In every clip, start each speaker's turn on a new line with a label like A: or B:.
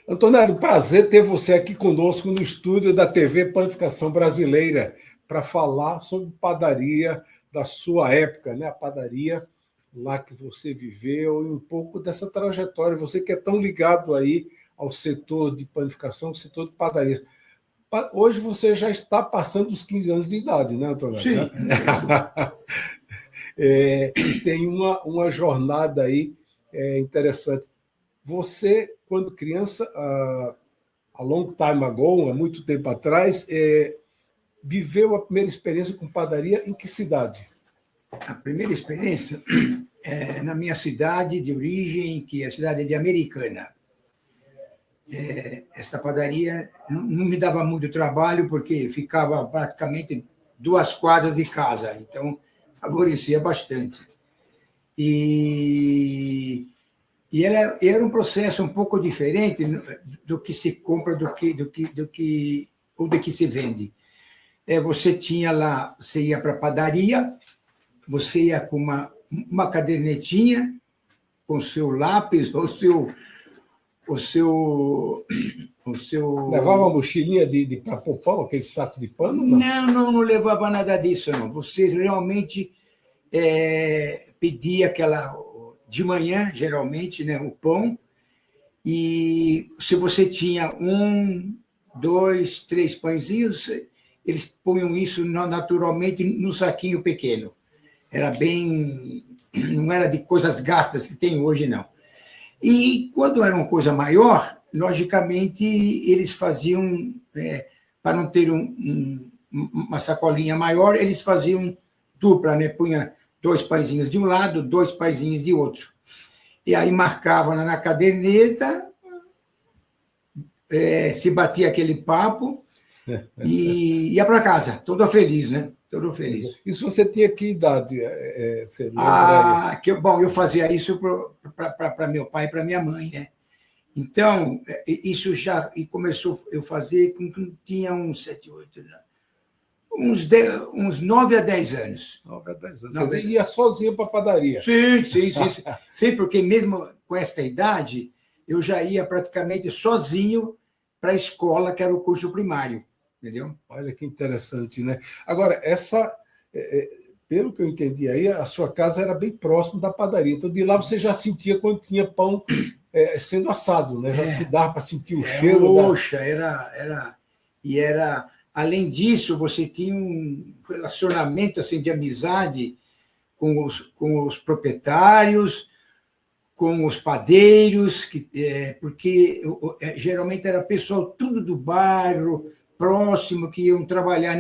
A: Antonello, prazer ter você aqui conosco no estúdio da TV Panificação Brasileira para falar sobre padaria da sua época, né? A padaria lá que você viveu e um pouco dessa trajetória. Você que é tão ligado aí ao setor de panificação, ao setor de padaria. Hoje você já está passando os 15 anos de idade, né, Antonello?
B: Sim.
A: Tem uma jornada aí interessante. Você, quando criança, a long time ago, há muito tempo atrás, viveu a primeira experiência com padaria em que cidade?
B: A primeira experiência é na minha cidade de origem, que é a cidade de Americana. Essa padaria não me dava muito trabalho, porque ficava praticamente 2 quadras de casa, então favorecia bastante. E era um processo um pouco diferente do que se compra, ou do que se vende. Você tinha lá, você ia para a padaria, você ia com uma cadernetinha, com o seu lápis, o seu.
A: Levava uma mochilinha de para pôr pão, aquele saco de pano?
B: Não levava nada disso, não. Você realmente pedia de manhã, geralmente, né, o pão, e se você tinha 1, 2, 3 pãezinhos, eles punham isso naturalmente no saquinho pequeno. Era bem. Não era de coisas gastas que tem hoje, não. E quando era uma coisa maior, logicamente, eles faziam, para não ter uma sacolinha maior, eles faziam dupla, né? Punha 2 pãezinhos de um lado, 2 pãezinhos de outro. E aí marcava na caderneta, se batia aquele papo e ia para casa, todo feliz, né? Todo feliz.
A: Isso você tinha que idade? Você lembra aí?
B: Bom, eu fazia isso para meu pai e para minha mãe, né? Então, isso já começou eu fazer com quem tinha uns 7, 8, uns 9 a 10 anos.
A: 9 a 10 anos. Quer dizer, ia sozinho para a padaria?
B: Sim, porque mesmo com esta idade, eu já ia praticamente sozinho para a escola, que era o curso primário, entendeu?
A: Olha que interessante, né? Agora, pelo que eu entendi aí, a sua casa era bem próximo da padaria. Então, de lá você já sentia quando tinha pão sendo assado, né? Já se dava para sentir o cheiro.
B: Poxa, além disso, você tinha um relacionamento assim, de amizade com os proprietários, com os padeiros, porque geralmente era pessoal tudo do bairro, próximo, que iam trabalhar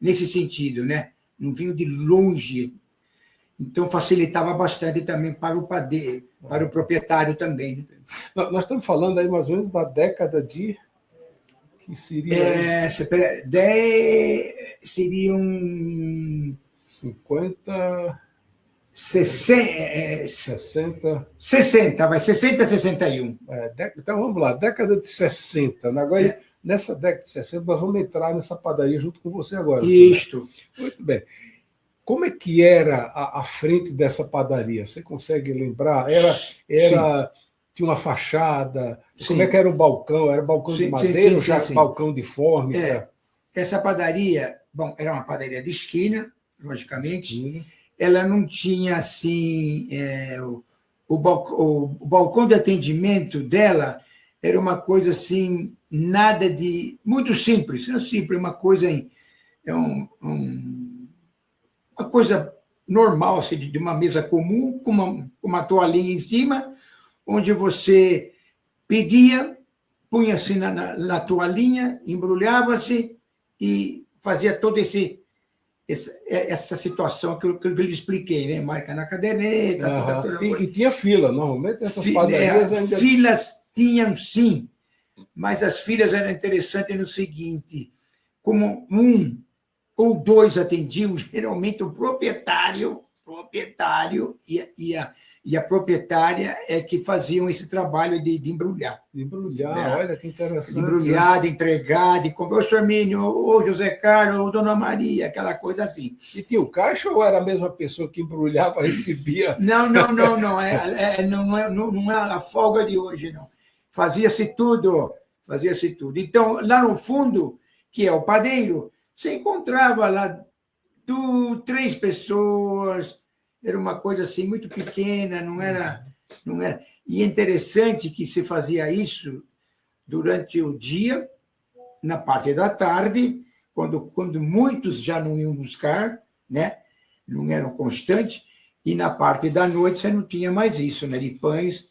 B: nesse sentido, né? Não vinham de longe. Então, facilitava bastante também para o padeiro, para o proprietário também.
A: Nós estamos falando aí mais ou menos da década de... que seria...
B: seriam...
A: 50...
B: 60, 61.
A: Então, vamos lá, década de 60. Agora, nessa década de 60, nós vamos entrar nessa padaria junto com você agora.
B: Isto.
A: Muito bem. Como é que era a frente dessa padaria? Você consegue lembrar? Tinha uma fachada? Sim. Como é que era o balcão? Era balcão de madeira ou balcão de fórmica?
B: Essa padaria, bom, era uma padaria de esquina, logicamente. Ela não tinha, assim, o balcão de atendimento dela era uma coisa, assim, nada de... muito simples, uma coisa... uma coisa normal, assim, de uma mesa comum, com uma toalhinha em cima, onde você pedia, punha-se na toalhinha, embrulhava-se e fazia toda essa situação que eu lhe expliquei, né? Marca na caderneta.
A: E tinha fila, normalmente essas padarias ainda...
B: Filas tinham, sim, mas as filas eram interessantes no seguinte, como 1 ou 2 atendiam, geralmente o proprietário e a proprietária que faziam esse trabalho de embrulhar.
A: De embrulhar, olha que interessante.
B: De embrulhar, de entregar, de comprar. Ô, senhor Mínio, ô, José Carlos, ô, dona Maria, aquela coisa assim.
A: E tinha o caixa ou era a mesma pessoa que embrulhava, recebia?
B: Não é a folga de hoje, não. Fazia-se tudo, fazia-se tudo. Então, lá no fundo, que é o padeiro, você encontrava lá 3 pessoas, era uma coisa assim muito pequena, não era. E é interessante que se fazia isso durante o dia, na parte da tarde, quando muitos já não iam buscar, né? Não eram constantes, e na parte da noite você não tinha mais isso, né? De pães,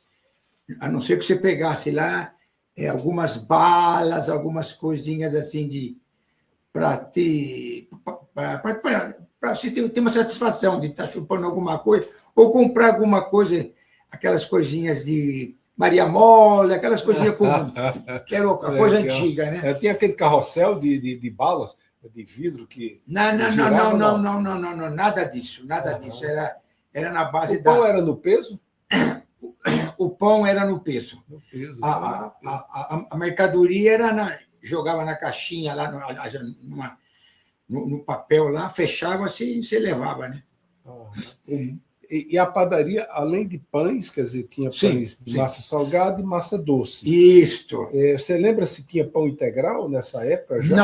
B: a não ser que você pegasse lá algumas balas, algumas coisinhas assim para ter para você ter uma satisfação de estar chupando alguma coisa, ou comprar alguma coisa, aquelas coisinhas de Maria Mole, aquelas coisinhas comuns, que era a coisa antiga, né?
A: Tinha aquele carrossel de balas, de vidro que
B: Não,
A: girava,
B: não, nada disso, nada disso. Era na base
A: o pão era no peso?
B: O pão era no peso.
A: No peso.
B: A mercadoria jogava na caixinha, lá no papel, lá, fechava-se e você levava, né?
A: E a padaria, além de pães, quer dizer, tinha pães de massa salgada e massa doce.
B: Isto.
A: Você lembra se tinha pão integral nessa época já?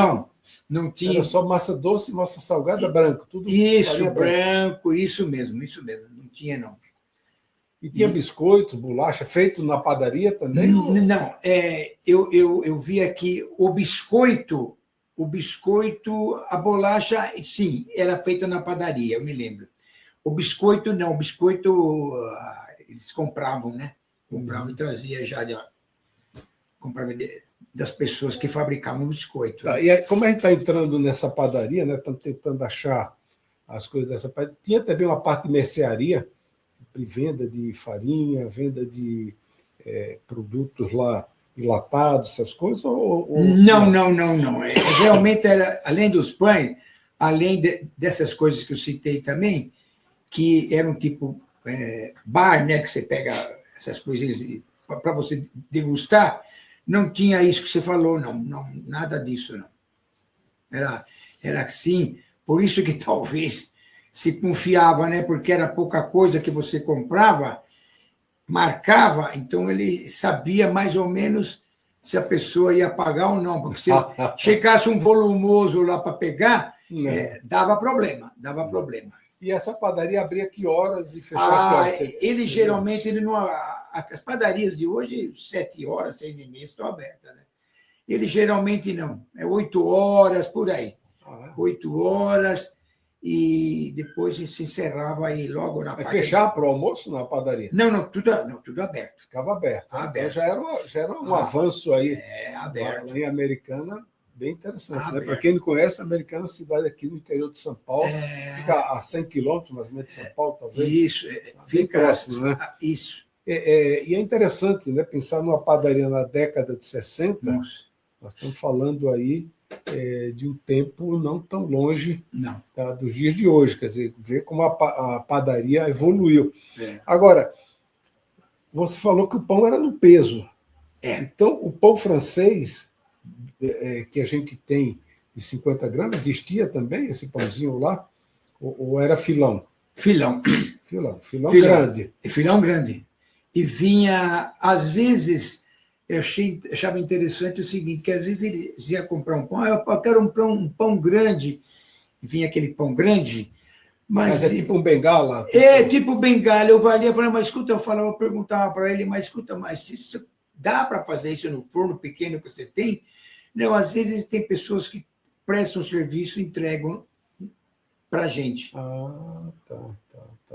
B: Não tinha.
A: Era só massa doce e massa salgada branco, tudo.
B: Isso, branco, isso mesmo. Não tinha, não.
A: E tinha biscoito, bolacha, feito na padaria também?
B: Não, eu vi aqui o biscoito, a bolacha, sim, era feita na padaria, eu me lembro. O biscoito, não, eles compravam, né? Compravam e trazia já, comprava das pessoas que fabricavam o biscoito.
A: Tá, e como a gente está entrando nessa padaria, né? Estamos tentando achar as coisas dessa padaria. Tinha também uma parte de mercearia, venda de farinha, venda de produtos lá enlatados, essas coisas?
B: Não. Realmente era, além dos pães, além dessas coisas que eu citei também, que eram tipo bar, né, que você pega essas coisinhas para você degustar, não tinha isso que você falou, não, nada disso, não. Era assim, por isso que talvez se confiava, né, porque era pouca coisa que você comprava, marcava, então ele sabia mais ou menos se a pessoa ia pagar ou não, porque se chegasse um volumoso lá para pegar, dava problema.
A: E essa padaria abria que horas e fechava que horas?
B: Ele geralmente, as padarias de hoje, 7 horas, 6h30 estão abertas, né? Ele geralmente não, 8 horas, por aí. 8 horas, e depois se encerrava aí logo na parte.
A: Fechava para o almoço na padaria?
B: Não, tudo aberto.
A: Ficava aberto.
B: Aberto.
A: Então já era um avanço aí.
B: Aberto.
A: Em Americana, bem interessante. Né? Para quem não conhece, Americana é uma cidade aqui no interior de São Paulo. Fica a 100 quilômetros, mais ou menos, de São Paulo, talvez.
B: Isso,
A: fica próximo, né?
B: Isso.
A: E é interessante, né? Pensar numa padaria na década de 60.
B: Nossa.
A: Nós estamos falando aí de um tempo não tão longe dos dias de hoje. Quer dizer, ver como a padaria evoluiu. Agora, você falou que o pão era no peso. Então, o pão francês que a gente tem de 50 gramas, existia também esse pãozinho lá? Ou era filão?
B: Filão
A: Grande.
B: Filão grande. E vinha, às vezes, eu achava interessante o seguinte, que às vezes ele ia comprar um pão, eu quero um pão grande, e vinha aquele pão grande, mas
A: é tipo um bengala?
B: Tipo bengala. Eu falava, mas escuta, eu perguntava para ele, mas escuta, mas isso dá para fazer isso no forno pequeno que você tem? Não, às vezes tem pessoas que prestam serviço e entregam para a gente.
A: Tá,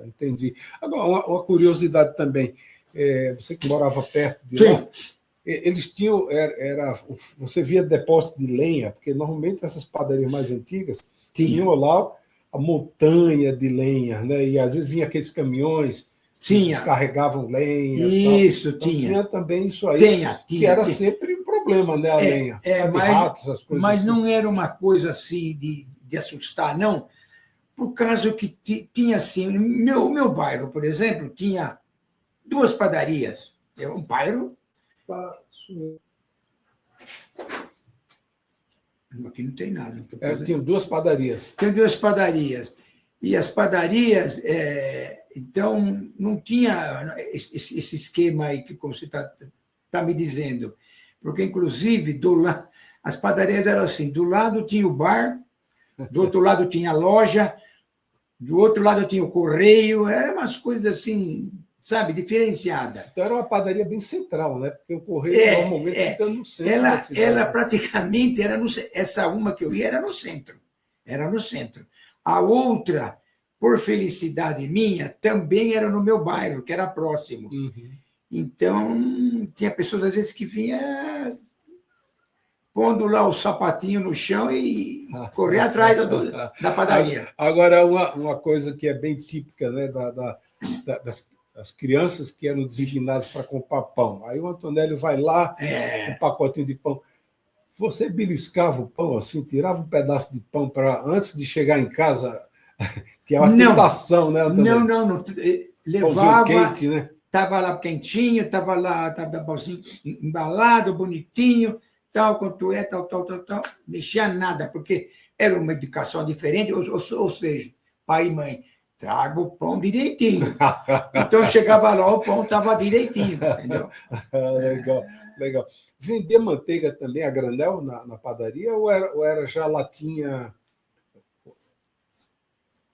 A: entendi. Agora, uma curiosidade também, você que morava perto de lá, eles tinham, você via depósito de lenha, porque normalmente essas padarias mais antigas tinham lá a montanha de lenha, né? E às vezes vinha aqueles caminhões que descarregavam lenha.
B: Isso,
A: então, tinha também isso aí,
B: que
A: era sempre um problema, né? A lenha.
B: Ratos, essas coisas mas assim. Não era uma coisa assim de assustar, não. Por causa que tinha assim, meu bairro, por exemplo, tinha 2 padarias. É um bairro. Aqui não tem nada.
A: Tinha 2 padarias.
B: Tem 2 padarias. E as padarias, então, não tinha esse esquema aí que como você está está me dizendo. Porque, inclusive, as padarias eram assim, do lado tinha o bar, do outro lado tinha a loja, do outro lado tinha o correio, eram umas coisas assim, sabe, diferenciadas.
A: Então era uma padaria bem central, né? Porque o correio normalmente fica no centro da cidade.
B: Ela praticamente era no centro. Essa uma que eu ia era no centro. Era no centro. A outra, por felicidade minha, também era no meu bairro, que era próximo. Então, tinha pessoas, às vezes, que vinham pondo lá o sapatinho no chão e correr atrás da padaria.
A: Agora, uma coisa que é bem típica, né, das crianças que eram designadas para comprar pão. Aí o Antonélio vai lá, um pacotinho de pão. Você beliscava o pão assim, tirava um pedaço de pão para antes de chegar em casa, que é uma tentação, né, Antonélio?
B: Não. Levava,
A: quente, né?
B: Estava lá quentinho, estava assim, embalado, bonitinho, tal, quanto é, tal. Mexia nada, porque era uma educação diferente, ou seja, pai e mãe, traga o pão direitinho. Então, chegava lá, o pão estava direitinho, entendeu?
A: Legal. Vender manteiga também a granel na padaria ou era já latinha?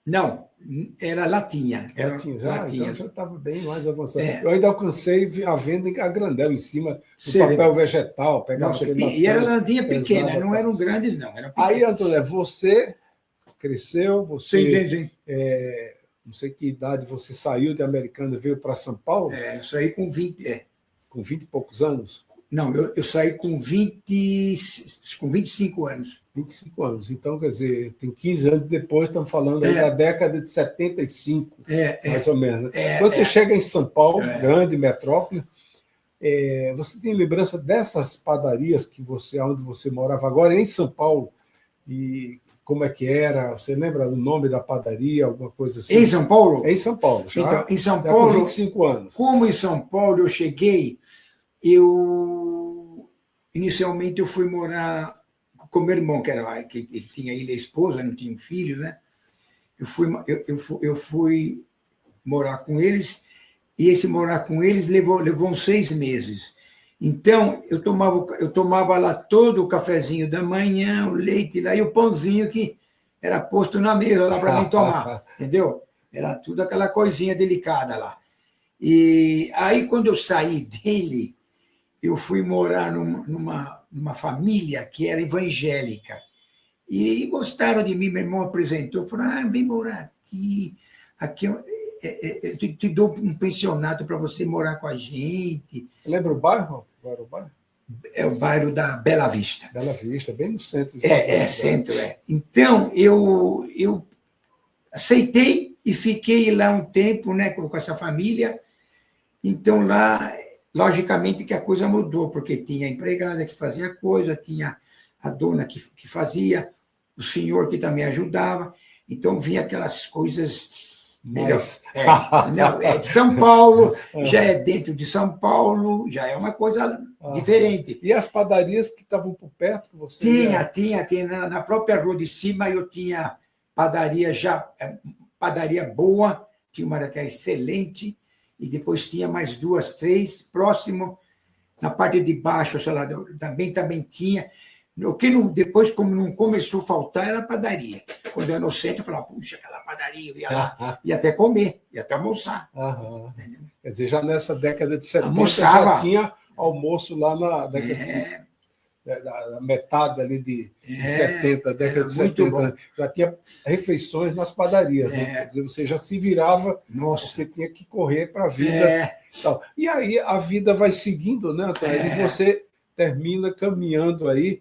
B: Não, era latinha.
A: Latinha. Então já estava bem mais avançado. Eu ainda alcancei a venda a granel em cima do papel vegetal.
B: E era latinha pequena, não eram grandes, não.
A: Aí, Antônio, você cresceu, você...
B: Sim.
A: Não sei que idade você saiu de Americana e veio para São Paulo?
B: Eu saí com 20...
A: Com 20 e poucos anos?
B: Não, eu saí com 25 anos.
A: 25 anos. Então, quer dizer, tem 15 anos depois, estamos falando aí da década de 75, mais ou menos. Quando você chega em São Paulo, grande metrópole, você tem lembrança dessas padarias onde você morava agora, em São Paulo? E como é que era? Você lembra o nome da padaria, alguma coisa assim?
B: Em São Paulo?
A: Em São Paulo, já.
B: Então, em São Paulo,
A: com 25 anos.
B: Como em São Paulo eu cheguei, inicialmente eu fui morar com meu irmão, que ele tinha ele a esposa, não tinha filhos, né? Eu fui morar com eles, e esse morar com eles levou uns 6 meses. Então, eu tomava lá todo o cafezinho da manhã, o leite lá, e o pãozinho que era posto na mesa lá para mim tomar, entendeu? Era tudo aquela coisinha delicada lá. E aí, quando eu saí dele, eu fui morar numa família que era evangélica. E gostaram de mim, meu irmão apresentou, falou, vem morar aqui eu te dou um pensionato para você morar com a gente.
A: Lembra o bairro? Qual era o bairro?
B: É o bairro da Bela Vista.
A: Bela Vista, bem no centro.
B: Centro. Então, eu aceitei e fiquei lá um tempo, né, com essa família. Então, lá, logicamente que a coisa mudou, porque tinha a empregada que fazia coisa, tinha a dona que fazia, o senhor que também ajudava. Então, vinha aquelas coisas...
A: Mas...
B: de São Paulo, já é dentro de São Paulo, já é uma coisa diferente.
A: E as padarias que estavam por perto?
B: Tinha. Na própria rua de cima eu tinha padaria boa, tinha uma que é excelente, e depois tinha mais 2, 3 próximo, na parte de baixo, sei lá, também tinha. O que depois, como não começou a faltar, era a padaria. Quando eu ia no centro, eu falava, puxa, aquela padaria, eu ia lá, ia até comer, ia até almoçar.
A: Quer dizer, já nessa década de 70,
B: almoçava.
A: Já tinha almoço lá na década da metade ali de 70, década de 70. Já tinha refeições nas padarias. Né? Quer dizer, você já se virava, porque tinha que correr para a vida. E aí a vida vai seguindo, né, Antônio? E você termina caminhando aí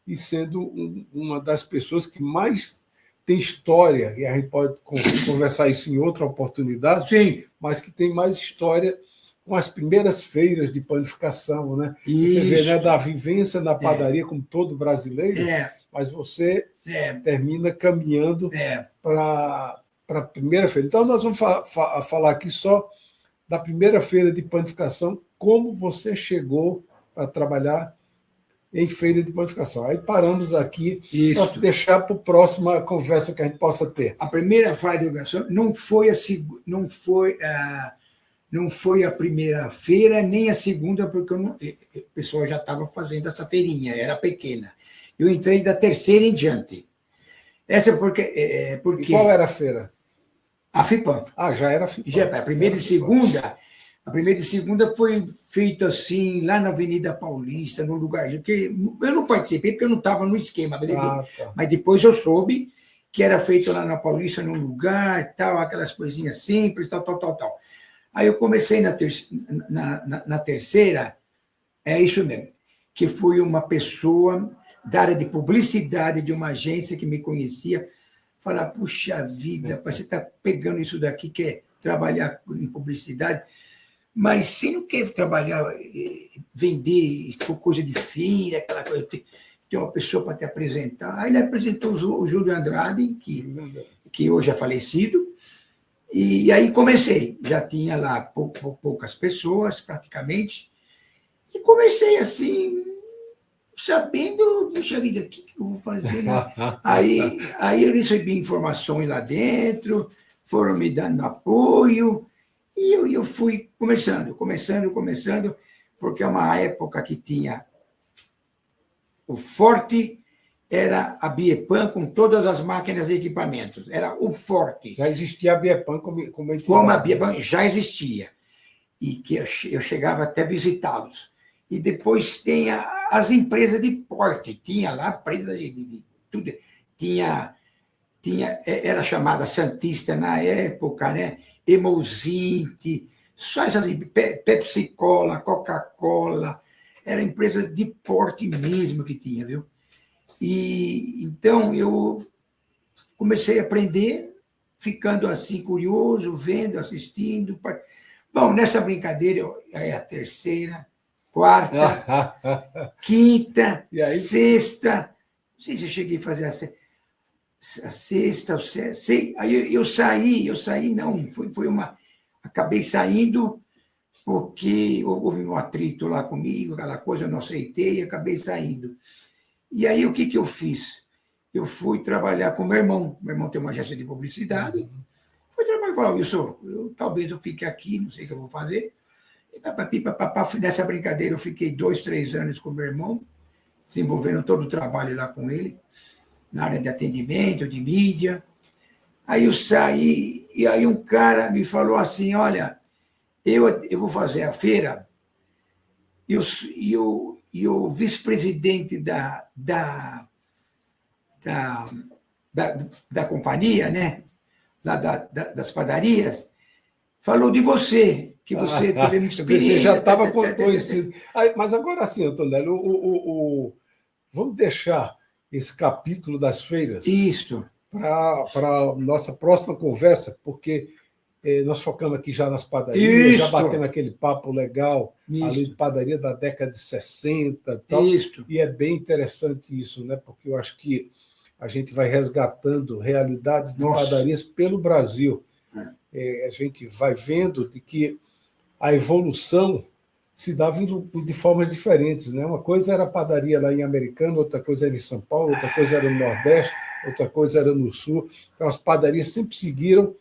A: e sendo uma das pessoas que mais tem história, e a gente pode conversar isso em outra oportunidade,
B: sim,
A: mas que tem mais história com as primeiras feiras de panificação, né?
B: Isso.
A: Você vê, né, da vivência na padaria, como todo brasileiro, mas você termina caminhando para a primeira feira. Então, nós vamos falar aqui só da primeira feira de panificação, como você chegou para trabalhar em feira de panificação. Aí paramos aqui para deixar para a próxima conversa que a gente possa ter.
B: A primeira feira de panificação não não foi a primeira feira, nem a segunda, porque o pessoal já estava fazendo essa feirinha, era pequena. Eu entrei da terceira em diante. Essa é porque...
A: E qual era a feira?
B: A FIPAM.
A: Já era a FIPAM.
B: Já, a primeira e segunda foi feito assim, lá na Avenida Paulista, no lugar... Que eu não participei, porque eu não estava no esquema.
A: Tá.
B: Mas depois eu soube que era feito lá na Paulista, num lugar, tal, aquelas coisinhas simples, tal. Aí eu comecei na terceira, é isso mesmo, que foi uma pessoa da área de publicidade de uma agência que me conhecia, falar, puxa vida, você está pegando isso daqui, quer trabalhar em publicidade, mas você não quer trabalhar, vender coisa de feira, aquela coisa, tem uma pessoa para te apresentar. Aí ele apresentou o Júlio Andrade, que hoje é falecido, e aí comecei. Já tinha lá poucas pessoas, praticamente, e comecei assim, sabendo, puxa vida, o que eu vou fazer? Né? Aí eu recebi informações lá dentro, foram me dando apoio, e eu fui começando, porque é uma época que tinha o forte, era a Biepan com todas as máquinas e equipamentos, era o forte.
A: Já existia a Biepan como entidade.
B: Como a Biepan já existia, e que eu chegava até visitá-los. E depois tem as empresas de porte, tinha lá empresa de tudo, era chamada Santista na época, né? Emulsinte, só essas Pepsi-Cola, Coca-Cola, era empresa de porte mesmo que tinha, viu? E então eu comecei a aprender, ficando assim curioso, vendo, assistindo. Bom, nessa brincadeira, é a terceira, quarta, quinta, sexta. Não sei se eu cheguei a fazer a sexta, aí eu saí, não, foi uma... Acabei saindo porque houve um atrito lá comigo, aquela coisa, eu não aceitei, acabei saindo. E aí o que eu fiz? Eu fui trabalhar com meu irmão tem uma agência de publicidade, fui trabalhar e falei, Wilson, talvez eu fique aqui, não sei o que eu vou fazer. E nessa brincadeira eu fiquei 2, 3 anos com meu irmão, desenvolvendo todo o trabalho lá com ele, na área de atendimento, de mídia. Aí eu saí, e aí um cara me falou assim, olha, eu vou fazer a feira, e o vice-presidente da companhia, né, lá das padarias, falou de você, que você teve uma experiência.
A: Você já estava conhecido. Mas agora sim, Antonello, vamos deixar esse capítulo das feiras para a nossa próxima conversa, porque nós focamos aqui já nas padarias, já batemos aquele papo legal ali de padaria da década de 60 e tal. E é bem interessante isso, né? Porque eu acho que a gente vai resgatando realidades de padarias pelo Brasil. A gente vai vendo de que a evolução se dava de formas diferentes, né? Uma coisa era a padaria lá em Americana, outra coisa era em São Paulo, outra coisa era no Nordeste, outra coisa era no Sul. Então, as padarias sempre seguiram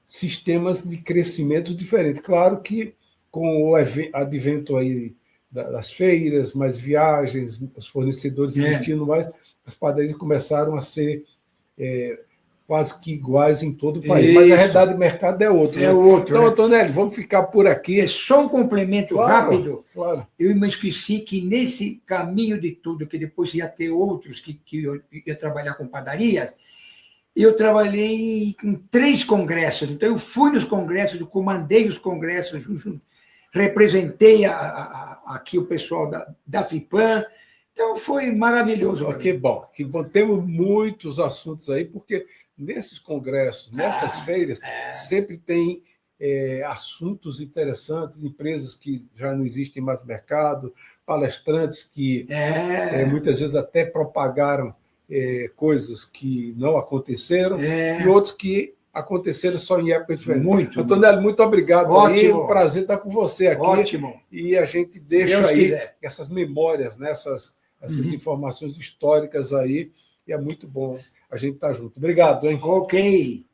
A: sistemas de crescimento diferentes. Claro que com o advento aí das feiras, mais viagens, os fornecedores investindo mais, as padarias começaram a ser quase que iguais em todo o país. Mas a realidade do mercado é outra. Então, Antonello, vamos ficar por aqui.
B: É só um complemento rápido.
A: Claro.
B: Eu me esqueci que nesse caminho de tudo, que depois ia ter outros que eu ia trabalhar com padarias, eu trabalhei em 3 congressos. Então, eu fui nos congressos, eu comandei os congressos, representei aqui o pessoal da FIPAM. Então, foi maravilhoso.
A: Que bom. Temos muitos assuntos aí, porque nesses congressos, nessas feiras, sempre tem assuntos interessantes, empresas que já não existem mais no mercado, palestrantes que muitas vezes até propagaram coisas que não aconteceram e outros que aconteceram só em épocas diferentes. Antonello, muito obrigado.
B: Ótimo.
A: É um prazer estar com você aqui.
B: Ótimo.
A: E a gente deixa aí essas memórias, né, essas informações históricas aí, e é muito bom a gente estar junto. Obrigado, hein?
B: Ok.